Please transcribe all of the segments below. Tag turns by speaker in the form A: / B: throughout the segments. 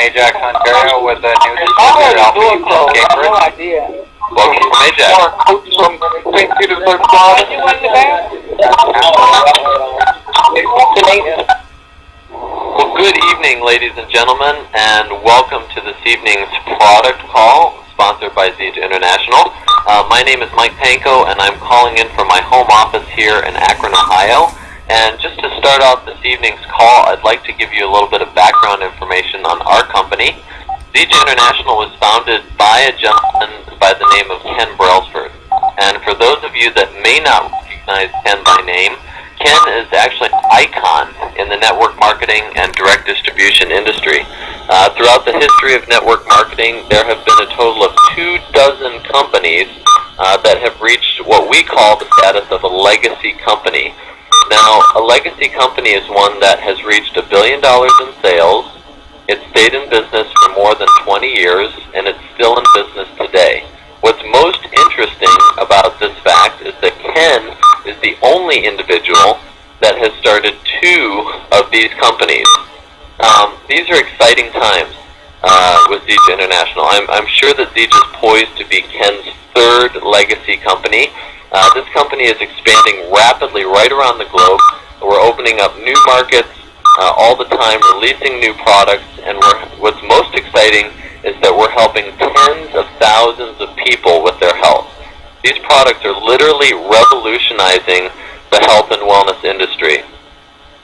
A: Ajax, Ontario, with a new distributor, Alpha Cambridge.
B: No idea.
A: Welcome from Ajax.
B: From St. Petersburg, Florida. You went to that?
A: Well, good evening, ladies and gentlemen, and welcome to this evening's product call, sponsored by Zija International. My name is Mike Panko, and I'm calling in from my home office here in Akron, Ohio. And just to start off this evening's call, I'd like to give you a little bit of background information on our company. Zija International was founded by a gentleman by the name of Ken Brailsford. And for those of you that may not recognize Ken by name, Ken is actually an icon in the network marketing and direct distribution industry. Throughout the history of network marketing, there have been a total of 24 companies that have reached what we call the status of a legacy company. Now, a legacy company is one that has reached $1 billion in sales. It's stayed in business for more than 20 years, and it's still in business today. What's most interesting about this fact is that Ken is the only individual that has started 2 of these companies. These are exciting times with Zija International. I'm sure that Zija is poised to be Ken's 3rd legacy company. This company is expanding rapidly right around the globe. We're opening up new markets all the time, releasing new products, and what's most exciting is that we're helping tens of thousands of people with their health. These products are literally revolutionizing the health and wellness industry.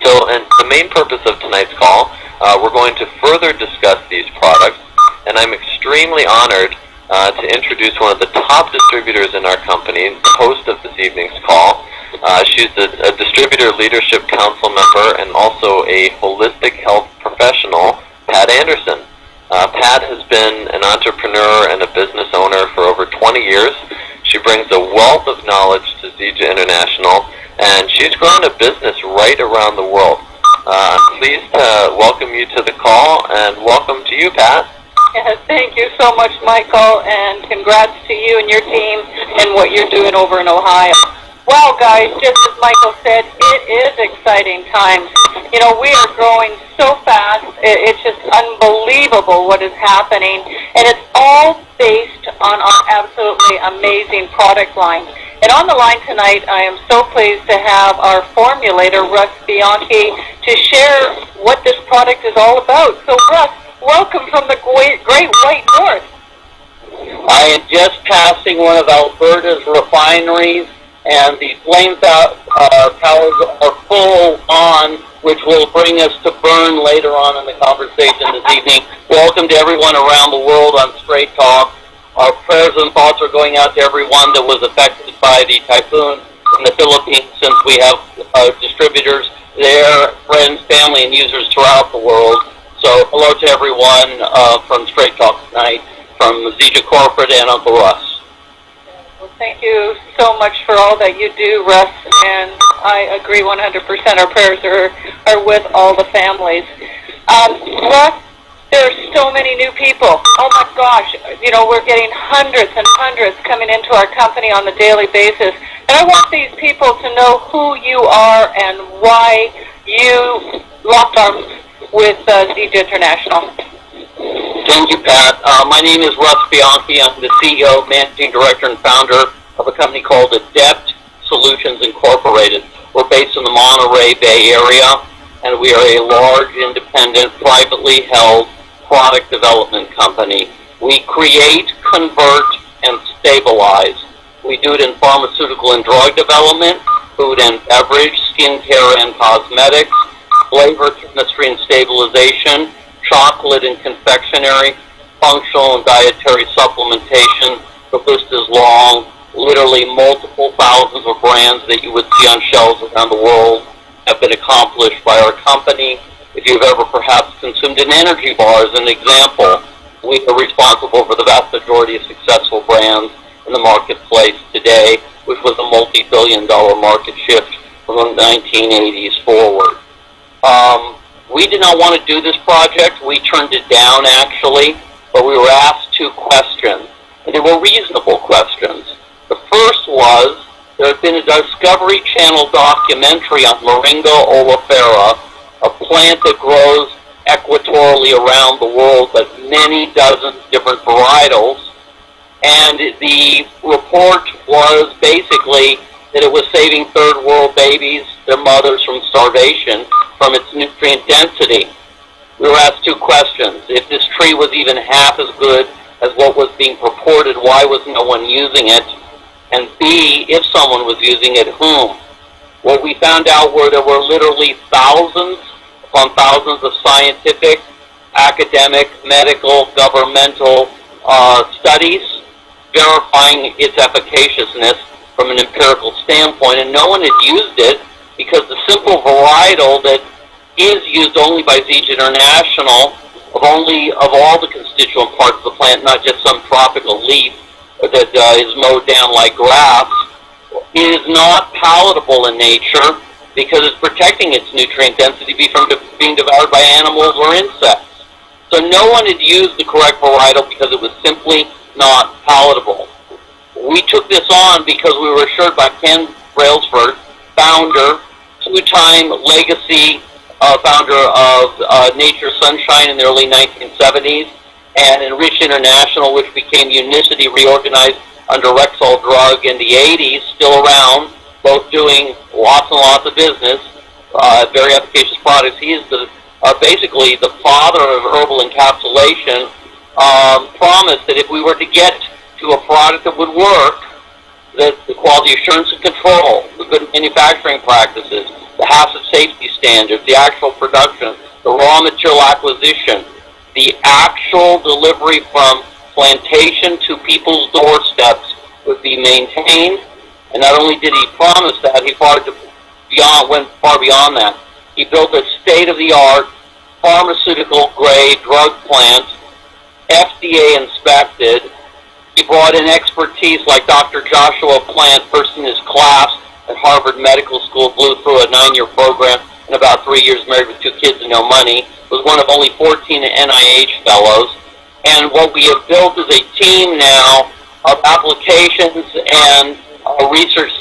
A: So, and the main purpose of tonight's call, we're going to further discuss these products, and I'm extremely honored to introduce one of the top distributors in our company, the host of this evening's call. She's a distributor leadership council member and also a holistic health professional, Pat Anderson. Pat has been an entrepreneur and a business owner for over 20 years. She brings a wealth of knowledge to Zija International, and she's grown a business right around the world. I'm pleased to welcome you to the call, and welcome to you, Pat.
B: Yes, thank you so much, Michael, and congrats to you and your team and what you're doing over in Ohio. Well, guys, just as Michael said, it is exciting times. You know, we are growing so fast. It's just unbelievable what is happening, and it's all based on our absolutely amazing product line. And on the line tonight, I am so pleased to have our formulator, Russ Bianchi, to share what this product is all about. So, Russ, welcome from the Great White North.
C: I am just passing one of Alberta's refineries, and the flame towers are full on, which will bring us to burn later on in the conversation this evening. Welcome to everyone around the world on Straight Talk. Our prayers and thoughts are going out to everyone that was affected by the typhoon in the Philippines, since we have distributors there, friends, family, and users throughout the world. So hello to everyone from Straight Talk tonight, from Zija Corporate and Uncle Russ.
B: Well, thank you so much for all that you do, Russ, and I agree 100%. Our prayers are with all the families. Russ, there are so many new people. Oh my gosh, you know, we're getting hundreds and hundreds coming into our company on a daily basis, and I want these people to know who you are and why you locked arms with Zija International.
C: Thank you, Pat. My name is Russ Bianchi. I'm the CEO, Managing Director, and founder of a company called Adept Solutions Incorporated. We're based in the Monterey Bay Area, and we are a large, independent, privately held product development company. We create, convert, and stabilize. We do it in pharmaceutical and drug development, food and beverage, skincare and cosmetics, flavor, chemistry and stabilization, chocolate and confectionery, functional and dietary supplementation. The list is long. Literally multiple thousands of brands that you would see on shelves around the world have been accomplished by our company. If you've ever perhaps consumed an energy bar as an example, we are responsible for the vast majority of successful brands in the marketplace today, which was a multi-billion-dollar market shift from the 1980s forward. We did not want to do this project. We turned it down, actually, but we were asked 2 questions, and they were reasonable questions. The first was, there had been a Discovery Channel documentary on Moringa oleifera, a plant that grows equatorially around the world, but many dozens different varietals. And the report was basically that it was saving third world babies, their mothers, from starvation from its nutrient density. We were asked two questions. If this tree was even half as good as what was being purported, why was no one using it? And B, if someone was using it, whom? What we found out were there were literally thousands upon thousands of scientific, academic, medical, governmental studies verifying its efficaciousness from an empirical standpoint, and no one had used it because the simple varietal that is used only by ZEJ International of all the constituent parts of the plant, not just some tropical leaf that is mowed down like grass, is not palatable in nature because it's protecting its nutrient density from being devoured by animals or insects. So no one had used the correct varietal because it was simply not palatable. We took this on because we were assured by Ken Brailsford, founder, two-time legacy founder of Nature Sunshine in the early 1970s, and Enrich International, which became Unicity, reorganized under Rexall Drug in the 80s, still around, both doing lots and lots of business, very efficacious products. He is basically the father of herbal encapsulation. Promised that if we were to get to a product that would work, that the quality assurance and control, the good manufacturing practices, the HACCP safety standards, the actual production, the raw material acquisition, the actual delivery from plantation to people's doorsteps would be maintained. And not only did he promise that, he went far beyond that. He built a state-of-the-art pharmaceutical-grade drug plant, FDA inspected. He brought in expertise like Dr. Joshua Plant, first in his class at Harvard Medical School, blew through a 9-year program in about 3 years, married with 2 kids and no money, was one of only 14 NIH fellows. And what we have built is a team now of applications and research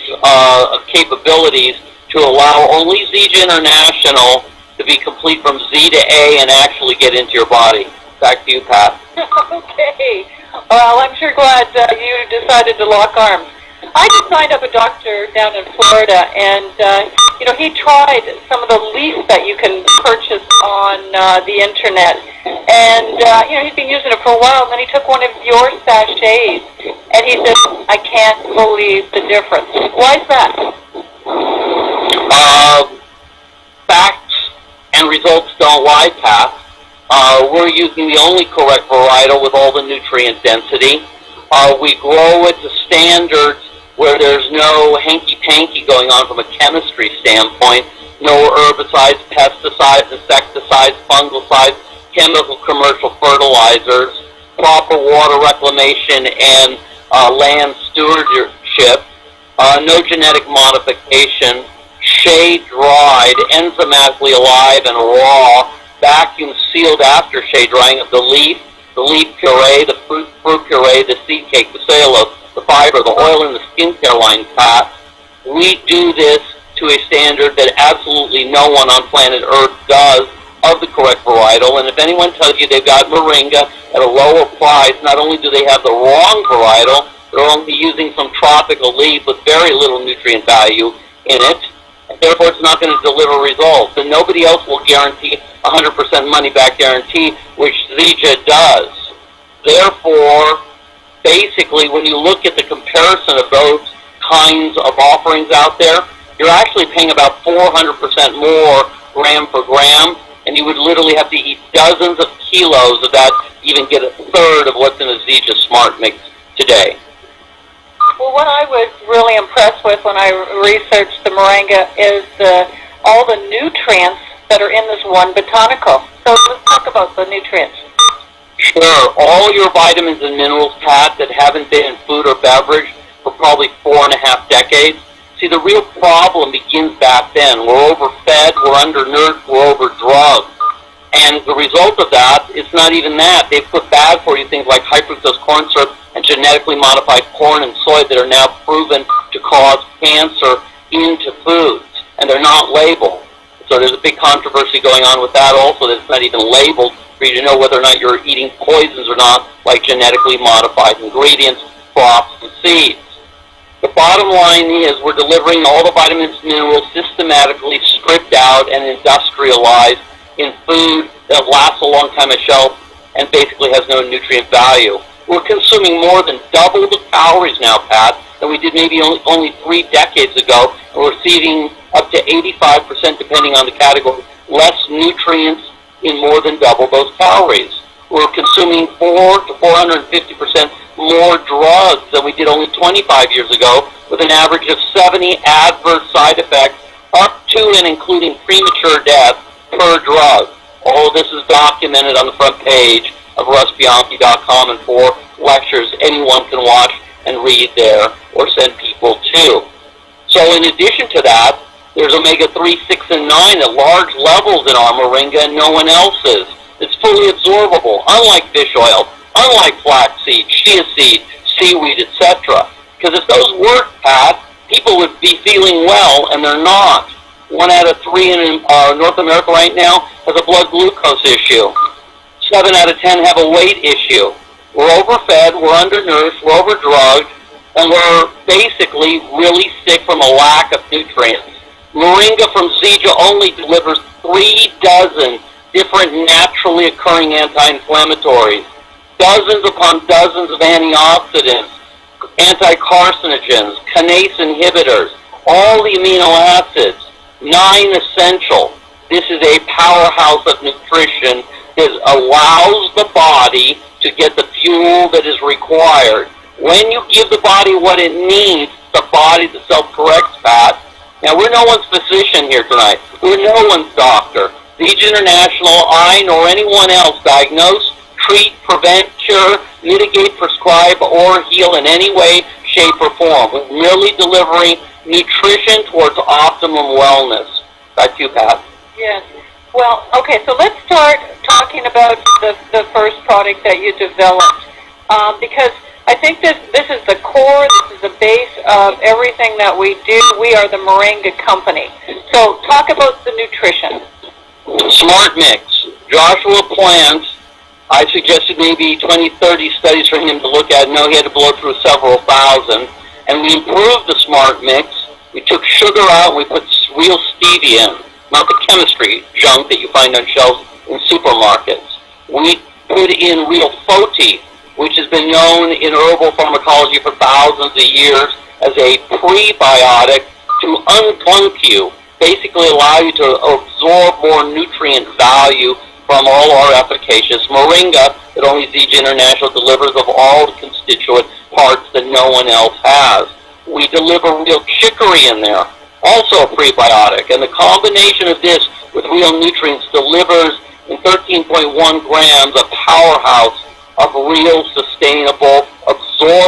C: capabilities to allow only ZEJ International to be complete from Z to A and actually get into your body. Back to you, Pat.
B: Okay. Well, I'm sure glad you decided to lock arms. I just signed up a doctor down in Florida, and he tried some of the leaf that you can purchase on the internet, and he'd been using it for a while. And then he took one of your sachets, and he said, "I can't believe the difference." Why is that?
C: Facts and results don't lie, Pat. We're using the only correct varietal with all the nutrient density. We grow it to standards where there's no hanky-panky going on from a chemistry standpoint, no herbicides, pesticides, insecticides, fungicides, chemical commercial fertilizers, proper water reclamation and land stewardship, no genetic modification, shade-dried, enzymatically alive and raw, vacuum sealed after shade drying of the leaf puree, the fruit puree, the seed cake, the cellulose, the fiber, the oil, and the skincare line, Pat. We do this to a standard that absolutely no one on planet Earth does of the correct varietal. And if anyone tells you they've got moringa at a lower price, not only do they have the wrong varietal, they're only using some tropical leaf with very little nutrient value in it. Therefore, it's not going to deliver results. And nobody else will guarantee 100% money-back guarantee, which ZEJ does. Therefore, basically, when you look at the comparison of those kinds of offerings out there, you're actually paying about 400% more gram for gram, and you would literally have to eat dozens of kilos of that to even get a third of what's in a ZEJ Smart Mix today.
B: Well, what I was really impressed with when I researched the moringa is all the nutrients that are in this one botanical. So let's talk about the nutrients.
C: Sure. All your vitamins and minerals, Pat, that haven't been in food or beverage for probably 4.5 decades. See, the real problem begins back then. We're overfed, we're undernourished, we're overdrugged. And the result of that, it's not even that. They've put bad for you things like high fructose corn syrup and genetically modified corn and soy that are now proven to cause cancer into foods, and they're not labeled. So there's a big controversy going on with that also, that it's not even labeled for you to know whether or not you're eating poisons or not, like genetically modified ingredients, crops, and seeds. The bottom line is we're delivering all the vitamins and minerals systematically stripped out and industrialized in food that lasts a long time at shelf and basically has no nutrient value. We're consuming more than double the calories now, Pat, than we did maybe only 3 decades ago, and we're receiving up to 85%, depending on the category, less nutrients in more than double those calories. We're consuming 4 to 450% more drugs than we did only 25 years ago, with an average of 70 adverse side effects, up to and including premature death per drug. All of this is documented on the front page of russbianchi.com and 4 lectures anyone can watch and read there or send people to. So in addition to that, there's omega-3, 6, and 9 at large levels in our moringa and no one else's. It's fully absorbable, unlike fish oil, unlike flaxseed, chia seed, seaweed, etc. Because if those worked, Pat, people would be feeling well, and they're not. 1 out of 3 in North America right now has a blood glucose issue. 7 out of 10 have a weight issue. We're overfed, we're undernourished, we're overdrugged, and we're basically really sick from a lack of nutrients. Moringa from Zija only delivers 3 dozen different naturally occurring anti-inflammatories, dozens upon dozens of antioxidants, anti-carcinogens, kinase inhibitors, all the amino acids, 9 essential. This is a powerhouse of nutrition that allows the body to get the fuel that is required. When you give the body what it needs, the body that self-corrects, Pat. Now, we're no one's physician here tonight. We're no one's doctor. Zija International, I, nor anyone else diagnose, treat, prevent, cure, mitigate, prescribe, or heal in any way, shape, or form. We're merely delivering nutrition towards optimum wellness. Back to you, Pat.
B: Yes. Well, okay, so let's start talking about the first product that you developed, because I think this is the core, this is the base of everything that we do. We are the Moringa Company. So talk about the nutrition.
C: Smart Mix. Joshua Plant, I suggested maybe 20, 30 studies for him to look at. No, he had to blow through several thousand. And we improved the Smart Mix. We took sugar out and we put real stevia in, not the chemistry junk that you find on shelves in supermarkets. We put in real Foti, which has been known in herbal pharmacology for thousands of years as a prebiotic to unclunk you, basically allow you to absorb more nutrient value from all our efficacious moringa that only Zija International delivers of all the constituent parts that no one else has. We deliver real chicory in there, also a prebiotic, and the combination of this with real nutrients delivers in 13.1 grams a powerhouse of real, sustainable,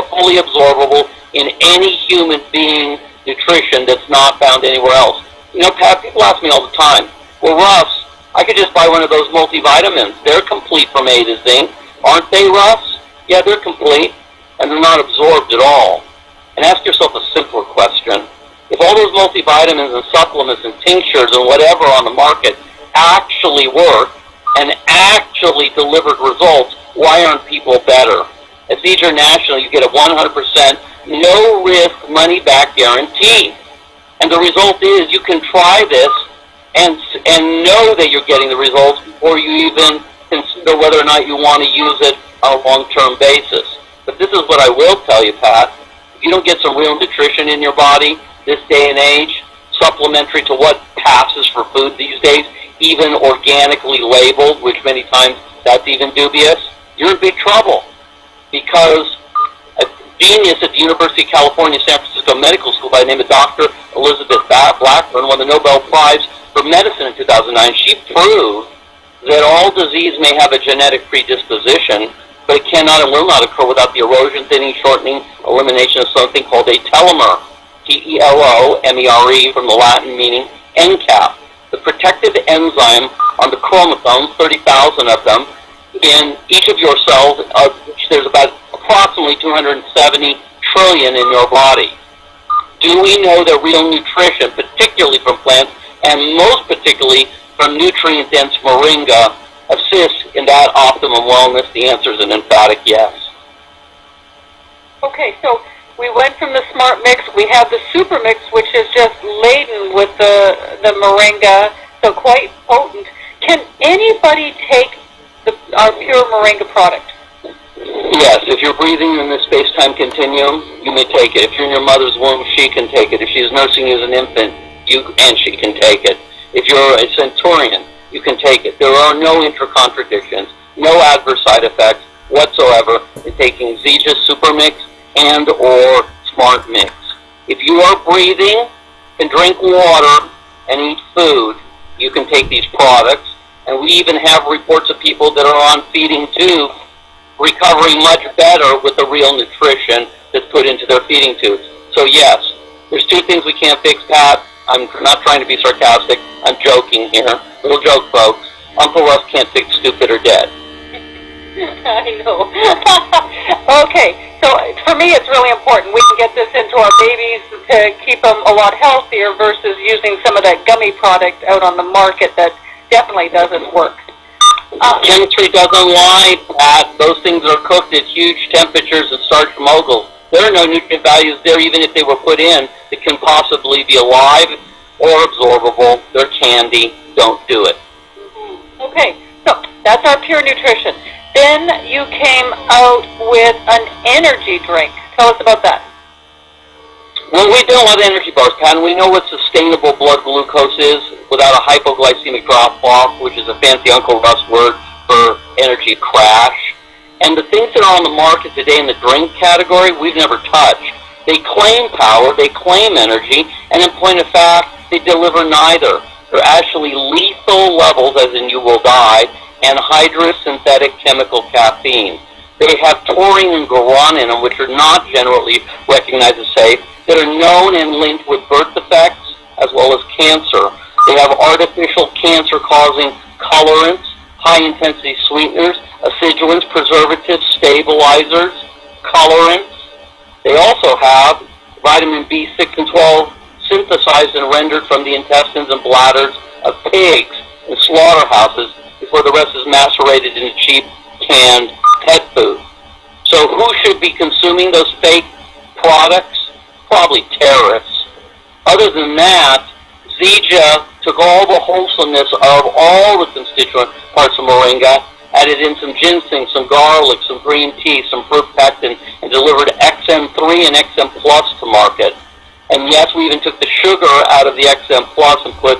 C: fully absorbable in any human being nutrition that's not found anywhere else. You know, Pat, people ask me all the time, well, Russ, I could just buy one of those multivitamins. They're complete from A to Z. Aren't they, Russ? Yeah, they're complete, and they're not absorbed at all. And ask yourself a simpler question. If all those multivitamins and supplements and tinctures and whatever on the market actually work and actually delivered results, why aren't people better? At Zija National, you get a 100% no-risk money-back guarantee. And the result is you can try this and know that you're getting the results before you even consider whether or not you want to use it on a long-term basis. But this is what I will tell you, Pat. If you don't get some real nutrition in your body this day and age, supplementary to what passes for food these days, even organically labeled, which many times that's even dubious, you're in big trouble. Because a genius at the University of California, San Francisco Medical School by the name of Dr. Elizabeth Blackburn won the Nobel Prize for Medicine in 2009. She proved that all disease may have a genetic predisposition, but it cannot and will not occur without the erosion, thinning, shortening, elimination of something called a telomere, T-E-L-O-M-E-R-E, from the Latin meaning end cap. The protective enzyme on the chromosomes, 30,000 of them, in each of your cells, which there's about approximately 270 trillion in your body. Do we know that real nutrition, particularly from plants, and most particularly from nutrient-dense moringa, assist in that optimum wellness? The answer is an emphatic yes.
B: Okay, so we went from the Smart Mix. We have the Super Mix, which is just laden with the moringa, so quite potent. Can anybody take our pure moringa product?
C: Yes, if you're breathing in the space-time continuum, you may take it. If you're in your mother's womb, she can take it. If she's nursing you as an infant, she can take it. If you're a centurion, you can take it. There are no intra-contradictions, no adverse side effects whatsoever in taking Zija Super Mix and or Smart Mix. If you are breathing, can drink water, and eat food, you can take these products. And we even have reports of people that are on feeding tubes recovering much better with the real nutrition that's put into their feeding tubes. So yes, there's two things we can't fix, Pat. I'm not trying to be sarcastic. I'm joking here. Little joke, folks. Uncle Russ can't fix stupid or dead.
B: I know. Okay, so for me it's really important. We can get this into our babies to keep them a lot healthier versus using some of that gummy product out on the market that definitely doesn't work.
C: Chemistry doesn't lie, Pat. Those things are cooked at huge temperatures and starch moguls. There are no nutrient values there, even if they were put in, that can possibly be alive or absorbable. They're candy. Don't do it.
B: Mm-hmm. Okay, so that's our pure nutrition. Then you came out with an energy drink. Tell us about that.
C: Well, we do a lot of energy bars, Pat, and we know what sustainable blood glucose is without a hypoglycemic drop-off, which is a fancy Uncle Russ word for energy crash. And the things that are on the market today in the drink category, we've never touched. They claim power, they claim energy, and in point of fact, they deliver neither. They're actually lethal levels, as in you will die, anhydrous synthetic chemical caffeine. They have taurine and guarana in them, which are not generally recognized as safe, that are known and linked with birth defects as well as cancer. They have artificial cancer-causing colorants, high-intensity sweeteners, acidulants, preservatives, stabilizers, colorants. They also have vitamin B6 and 12 synthesized and rendered from the intestines and bladders of pigs in slaughterhouses before the rest is macerated into cheap canned pet food. So who should be consuming those fake products? Probably terrorists. Other than that, Zija took all the wholesomeness of all the constituent parts of moringa, added in some ginseng, some garlic, some green tea, some fruit pectin, and delivered XM3 and XM Plus to market. And yes, we even took the sugar out of the XM Plus and put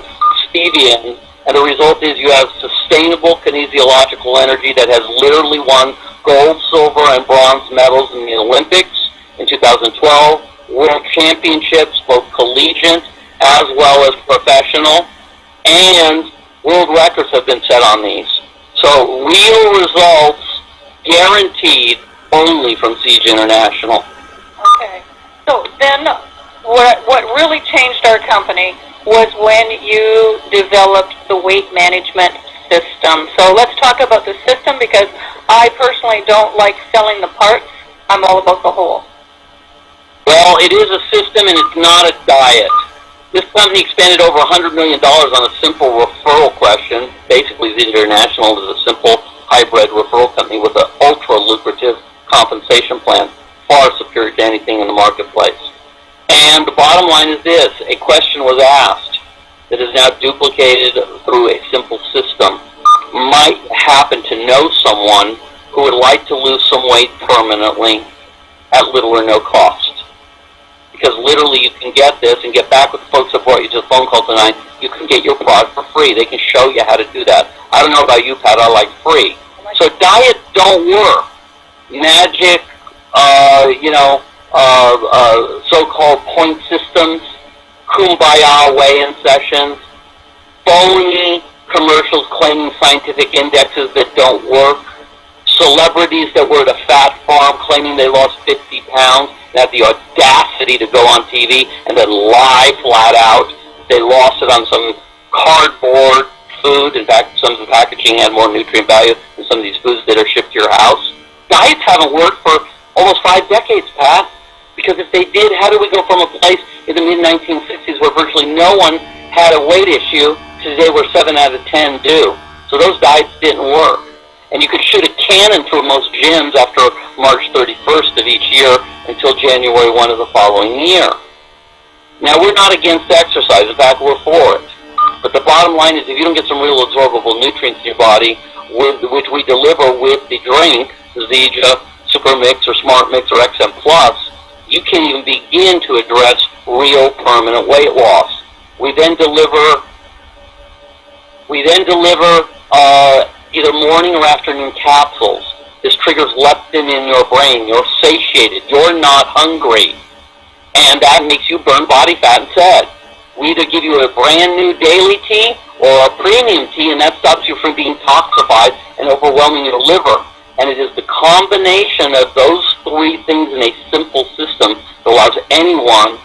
C: stevia in, and the result is you have sustainable kinesiological energy that has literally won gold, silver, and bronze medals in the Olympics in 2012, World Championships, both collegiate as well as professional, and world records have been set on these. So real results guaranteed only from Zija International.
B: Okay. So then what really changed our company was when you developed the weight management system. So let's talk about the system, because I personally don't like selling the parts. I'm all about the whole.
C: Well, it is a system and it's not a diet. This company expended over $100 million on a simple referral question. Basically, Zija International is a simple hybrid referral company with an ultra-lucrative compensation plan, far superior to anything in the marketplace. And the bottom line is this: a question was asked that is now duplicated through a simple system. Might happen to know someone who would like to lose some weight permanently at little or no cost. Because literally you can get this and get back with the folks that brought you to the phone call tonight. You can get your product for free. They can show you how to do that. I don't know about you, Pat. I like free. So diets don't work. Magic, so-called point systems, kumbaya weigh-in sessions, phony commercials claiming scientific indexes that don't work, celebrities that were at a fat farm claiming they lost 50 pounds and had the audacity to go on TV and then lie flat out. They lost it on some cardboard food. In fact, some of the packaging had more nutrient value than some of these foods that are shipped to your house. Diets haven't worked for almost 5 decades, Pat, because if they did, how do we go from a place in the mid-1960s where virtually no one had a weight issue, today we're 7 out of 10 do. So those diets didn't work. And you could shoot a cannon through most gyms after March 31st of each year until January 1 of the following year. Now, we're not against exercise. In fact, we're for it. But the bottom line is if you don't get some real absorbable nutrients in your body, which we deliver with the drink, Zija, Super Mix, or Smart Mix, or XM Plus, you can't even begin to address real permanent weight loss. We then deliver either morning or afternoon capsules. This triggers leptin in your brain. You're satiated. You're not hungry. And that makes you burn body fat instead. We either give you a brand new daily tea or a premium tea, and that stops you from being toxified and overwhelming your liver. And it is the combination of those three things in a simple system that allows anyone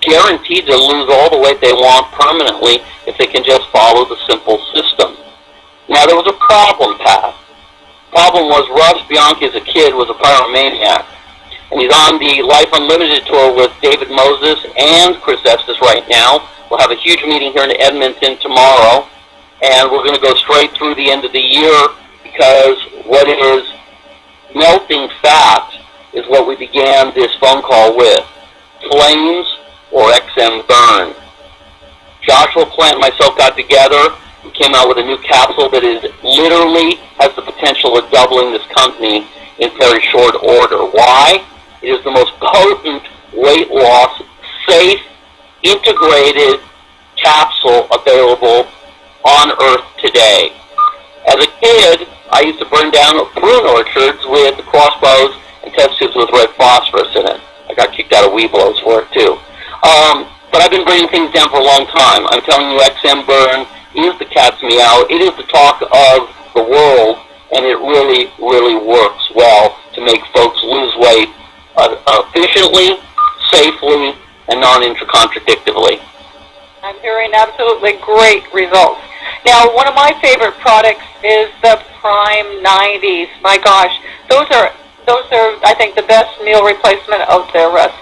C: guaranteed to lose all the weight they want permanently if they can just follow the simple system. Now, there was a problem, Pat. Problem was Russ Bianchi as a kid was a pyromaniac. And he's on the Life Unlimited tour with David Moses and Chris Estes right now. We'll have a huge meeting here in Edmonton tomorrow. And we're going to go straight through the end of the year because what is melting fat is what we began this phone call with. Flames or XM Burn. Joshua Plant and myself got together. We came out with a new capsule that is literally has the potential of doubling this company in very short order. Why? It is the most potent weight loss, safe, integrated capsule available on Earth today. As a kid, I used to burn down prune orchards with crossbows and test tubes with red phosphorus in it. I got kicked out of Weeblos for it too. But I've been bringing things down for a long time. I'm telling you, XM Burn is the cat's meow. It is the talk of the world, and it really, really works well to make folks lose weight efficiently, safely, and non-intracontradictively.
B: I'm hearing absolutely great results. Now, one of my favorite products is the Prime 90s. My gosh, those are I think the best meal replacement out there, Russ.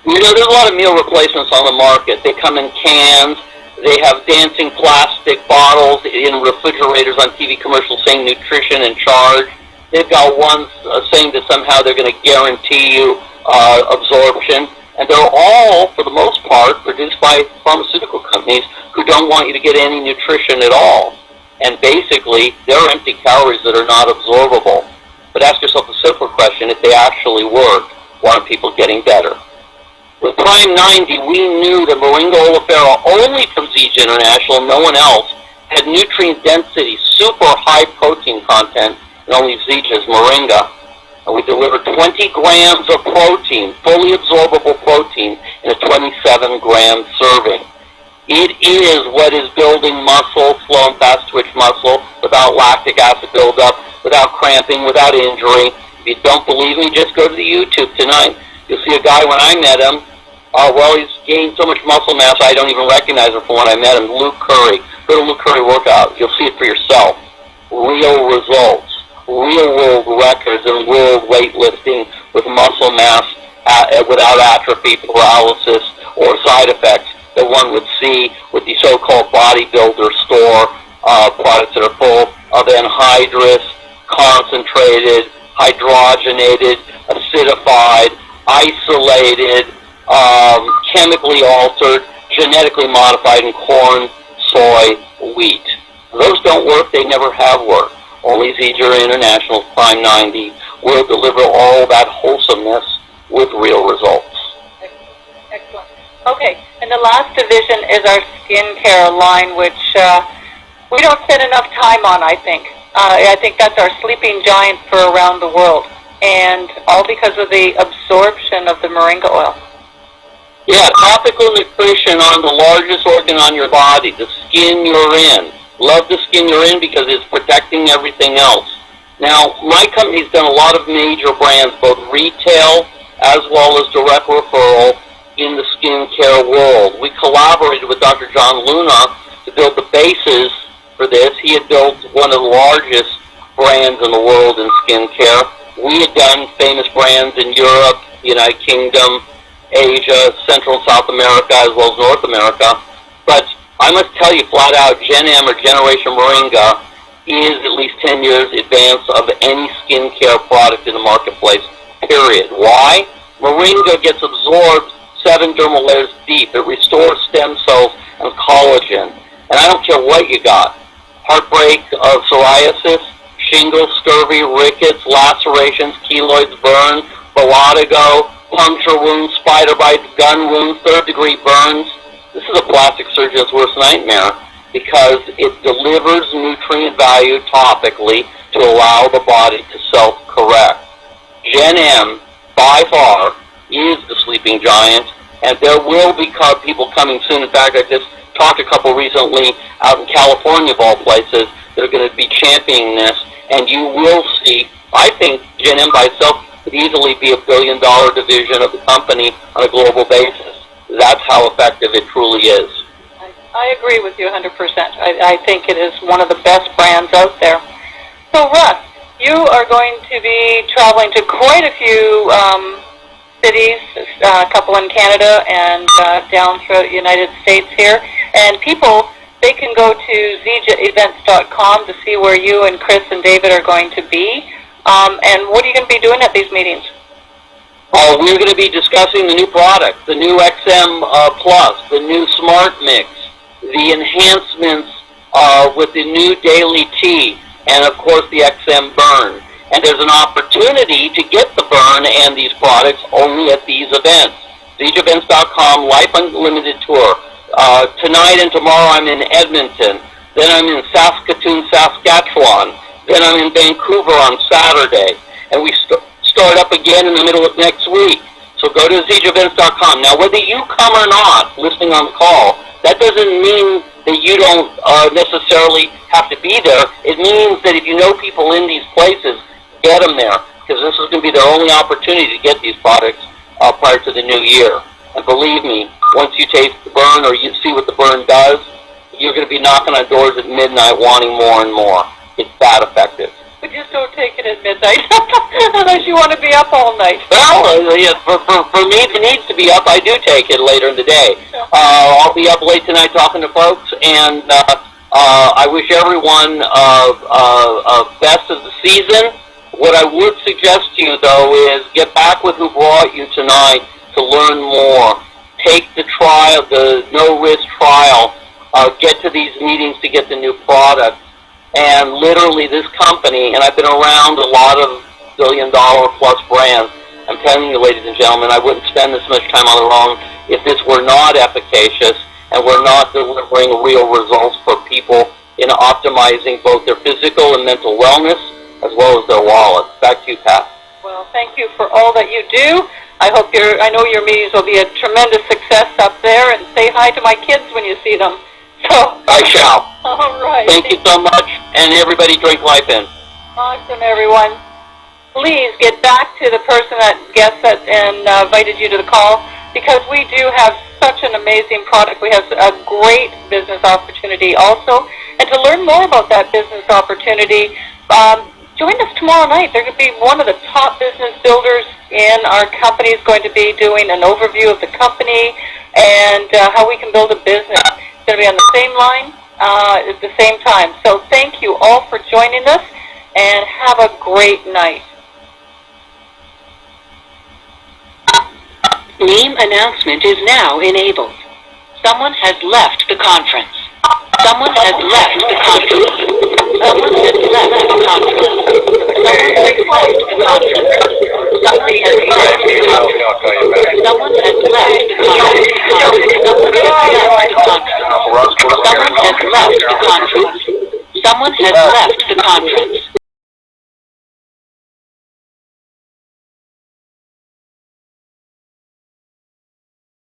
C: You know, there's a lot of meal replacements on the market. They come in cans. They have dancing plastic bottles in refrigerators on TV commercials saying nutrition and charge. They've got ones saying that somehow they're going to guarantee you absorption. And they're all, for the most part, produced by pharmaceutical companies who don't want you to get any nutrition at all. And basically, they're empty calories that are not absorbable. But ask yourself a simpler question: if they actually work, why aren't people getting better? With Prime 90, we knew that Moringa oleifera, only from Zija International, no one else, had nutrient density, super high protein content, and only Zija's Moringa. And we delivered 20 grams of protein, fully absorbable protein, in a 27-gram serving. It is what is building muscle, slow and fast twitch muscle, without lactic acid buildup, without cramping, without injury. If you don't believe me, just go to the YouTube tonight. You'll see a guy, when I met him, he's gained so much muscle mass I don't even recognize him from when I met him, Luke Curry. Go to Luke Curry workout. You'll see it for yourself. Real results. Real world records in world weightlifting with muscle mass without atrophy, paralysis, or side effects that one would see with the so-called bodybuilder store products that are full of anhydrous, concentrated, hydrogenated, acidified, isolated, chemically altered, genetically modified in corn, soy, wheat. Those don't work. They never have worked. Only Zija International's Prime 90 will deliver all that wholesomeness with real results.
B: Excellent. Okay, and the last division is our skincare line, which we don't spend enough time on, I think. I think that's our sleeping giant for around the world, and all because of the absorption of the moringa oil.
C: Yeah, topical nutrition on the largest organ on your body, the skin you're in. Love the skin you're in because it's protecting everything else. Now, my company's done a lot of major brands, both retail as well as direct referral in the skincare world. We collaborated with Dr. John Luna to build the basis for this. He had built one of the largest brands in the world in skincare. We had done famous brands in Europe, United Kingdom, Asia, Central and South America, as well as North America. But I must tell you flat out, Gen M or Generation Moringa is at least 10 years advance of any skincare product in the marketplace, period. Why? Moringa gets absorbed 7 dermal layers deep. It restores stem cells and collagen. And I don't care what you got. Heartbreak of psoriasis, shingles, scurvy, rickets, lacerations, keloids, burns, vitiligo, puncture wounds, spider bites, gun wounds, third-degree burns. This is a plastic surgeon's worst nightmare because it delivers nutrient value topically to allow the body to self-correct. Gen M, by far, is the sleeping giant, and there will be people coming soon. In fact, I just talked to a couple recently out in California, of all places, that are going to be championing this, and you will see, I think Gen M by itself could easily be $1 billion division of the company on a global basis. That's how effective it truly is.
B: I agree with you 100%. I think it is one of the best brands out there. So, Russ, you are going to be traveling to quite a few cities, a couple in Canada and down throughout the United States here. And people, they can go to zijaevents.com to see where you and Chris and David are going to be. And what are you going to be doing at these meetings?
C: We're going to be discussing the new product, the new XM Plus, the new Smart Mix, the enhancements with the new Daily Tea, and of course the XM Burn. And there's an opportunity to get the Burn and these products only at these events. ZeageEvents.com Life Unlimited Tour. Tonight and tomorrow I'm in Edmonton. Then I'm in Saskatoon, Saskatchewan. Then I'm in Vancouver on Saturday. And we start up again in the middle of next week. So go to ZeageEvents.com. Now, whether you come or not, listening on the call, that doesn't mean that you don't necessarily have to be there. It means that if you know people in these places, get them there, because this is going to be their only opportunity to get these products prior to the new year. And believe me, once you taste the Burn or you see what the Burn does, you're going to be knocking on doors at midnight wanting more and more. It's that effective.
B: But just don't take it at midnight, unless you want to be up all night.
C: Well, yeah, for me, if it needs to be up, I do take it later in the day. I'll be up late tonight talking to folks, and I wish everyone best of the season. What I would suggest to you, though, is get back with who brought you tonight to learn more. Take the trial, the no-risk trial. Get to these meetings to get the new product. And literally this company, and I've been around a lot of billion-dollar-plus brands, I'm telling you, ladies and gentlemen, I wouldn't spend this much time on the wrong if this were not efficacious and we're not delivering real results for people in optimizing both their physical and mental wellness as well as their wallets. Back to you, Pat.
B: Well, thank you for all that you do. I know your meetings will be a tremendous success up there, and say hi to my kids when you see them. So
C: I shall.
B: All right.
C: Thank you so much, and everybody drink Life In.
B: Awesome, everyone. Please get back to the person that invited you to the call, because we do have such an amazing product. We have a great business opportunity also. And to learn more about that business opportunity, join us tomorrow night. They're going to be one of the top business builders in our company is going to be doing an overview of the company and how we can build a business. It's going to be on the same line at the same time. So thank you all for joining us, and have a great night.
D: Name announcement is now enabled. Someone has left the conference. Someone has left the conference. Someone has left the conference. Someone has left the conference. Someone has left the conference. Someone has left the conference. Someone has left the conference. Someone has left the conference. Someone has left the conference.